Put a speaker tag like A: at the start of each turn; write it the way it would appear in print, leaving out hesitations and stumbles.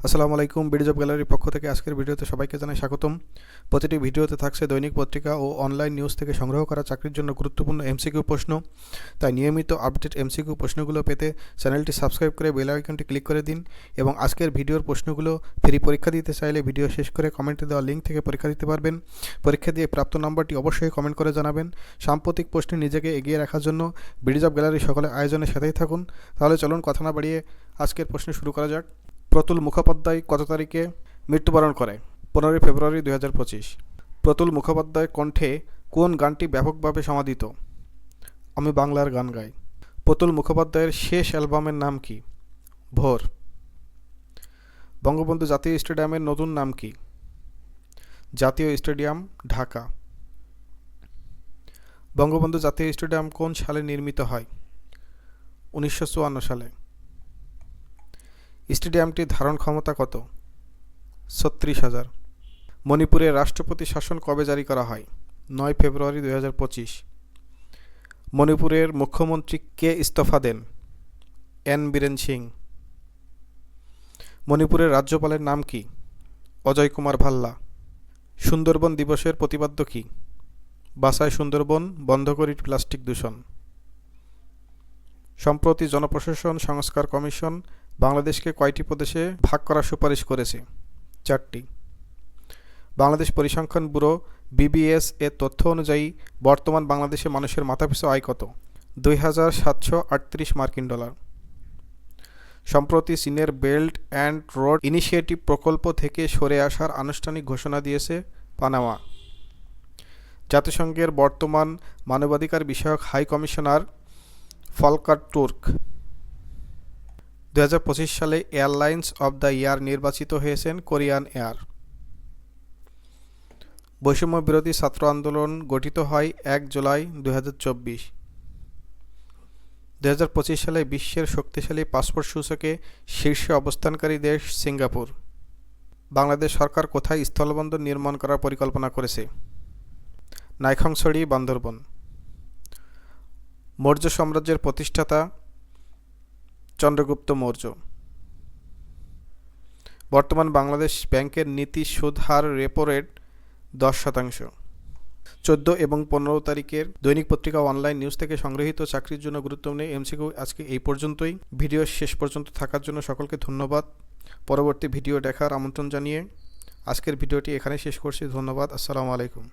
A: আসসালামু আলাইকুম। BD job গ্যালারির পক্ষ থেকে আজকের ভিডিওতে সবাইকে জানাই স্বাগতম। প্রতিটি ভিডিওতে থাকছে দৈনিক পত্রিকা ও অনলাইন নিউজ থেকে সংগ্রহ করা চাকরির জন্য গুরুত্বপূর্ণ এমসিকিউ প্রশ্ন। তাই নিয়মিত আপডেট এমসিকিউ প্রশ্নগুলো পেতে চ্যানেলটি সাবস্ক্রাইব করে বেল আইকনটি ক্লিক করে দিন এবং আজকের ভিডিওর প্রশ্নগুলো ফ্রি পরীক্ষা দিতে চাইলে ভিডিও শেষ করে কমেন্টে দেওয়া লিঙ্ক থেকে পরীক্ষা দিতে পারবেন। পরীক্ষা দিয়ে প্রাপ্ত নাম্বারটি অবশ্যই কমেন্ট করে জানাবেন। সাম্প্রতিক প্রশ্নে নিজেকে এগিয়ে রাখার জন্য বিডি জব গ্যালারির সকলে আয়োজনের সাথেই থাকুন। তাহলে চলুন কথা না বাড়িয়ে আজকের প্রশ্ন শুরু করা যাক। প্রতুল মুখোপাধ্যায় কত তারিখে মৃত্যুবরণ করে? 15 ফেব্রুয়ারি 2025। প্রতুল মুখোপাধ্যায়ের কণ্ঠে কোন গানটি ব্যাপকভাবে সমাদিত? আমি বাংলার গান গাই। প্রতুল মুখোপাধ্যায়ের শেষ অ্যালবামের নাম কি? ভোর। বঙ্গবন্ধু জাতীয় স্টেডিয়ামের নতুন নাম কি? জাতীয় স্টেডিয়াম, ঢাকা। বঙ্গবন্ধু জাতীয় স্টেডিয়াম কোন সালে নির্মিত হয়? 1954 সালে। স্টেডিয়ামটির ধারণ ক্ষমতা কত? 36,000। মণিপুরের রাষ্ট্রপতি শাসন কবে জারি করা হয়? 9 ফেব্রুয়ারি 2025। মণিপুরের মুখ্যমন্ত্রী কে ইস্তফা দেন? এন বীরেন সিং। মণিপুরের রাজ্যপালের নাম কি? অজয় কুমার ভাল্লা। সুন্দরবন দিবসের প্রতিপাদ্য কি? বাঁচাই সুন্দরবন, বন্ধ করি প্লাস্টিক দূষণ। সম্প্রতি জনপ্রশাসন সংস্কার কমিশন বাংলাদেশকে কয়টি প্রদেশে ভাগ করার সুপারিশ করেছে? 4টি। বাংলাদেশ পরিসংখ্যান ব্যুরো বিবিএস এর তথ্য অনুযায়ী বর্তমান বাংলাদেশে মানুষের মাথাপিছু আয় কত? 2,738 মার্কিন ডলার। সম্প্রতি চীনের বেল্ট অ্যান্ড রোড ইনিশিয়েটিভ প্রকল্প থেকে সরে আসার আনুষ্ঠানিক ঘোষণা দিয়েছে পানামা। জাতিসংঘের বর্তমান মানবাধিকার বিষয়ক হাই কমিশনার ফলকার তুর্ক। 2025 সালে এয়ারলাইন্স অব দ্য ইয়ার নির্বাচিত হয়েছেন কোরিয়ান এয়ার। বৈষম্য বিরোধী ছাত্র আন্দোলন গঠিত হয় 1 জুলাই 2024। 2025 সালে বিশ্বের শক্তিশালী পাসপোর্ট সূচকে শীর্ষে অবস্থানকারী দেশ সিঙ্গাপুর। বাংলাদেশ সরকার কোথায় স্থলবন্দর নির্মাণ করার পরিকল্পনা করেছে? নাইক্ষ্যংছড়ি, বান্দরবন। মৌর্য সাম্রাজ্যের প্রতিষ্ঠাতা চন্দ্রগুপ্ত মৌর্য। বর্তমান বাংলাদেশ ব্যাংকের নীতি সুদ হার রেপো রেট 10%। 14 এবং 15 তারিখের দৈনিক পত্রিকা অনলাইন নিউজ থেকে সংগৃহীত চাকরির জন্য গুরুত্বপূর্ণ এমসিকিউ আজকে এই পর্যন্তই। ভিডিও শেষ পর্যন্ত থাকার জন্য সকলকে ধন্যবাদ। পরবর্তী ভিডিও দেখার আমন্ত্রণ জানিয়ে আজকের ভিডিওটি এখানে শেষ করছি। ধন্যবাদ। আসসালামু আলাইকুম।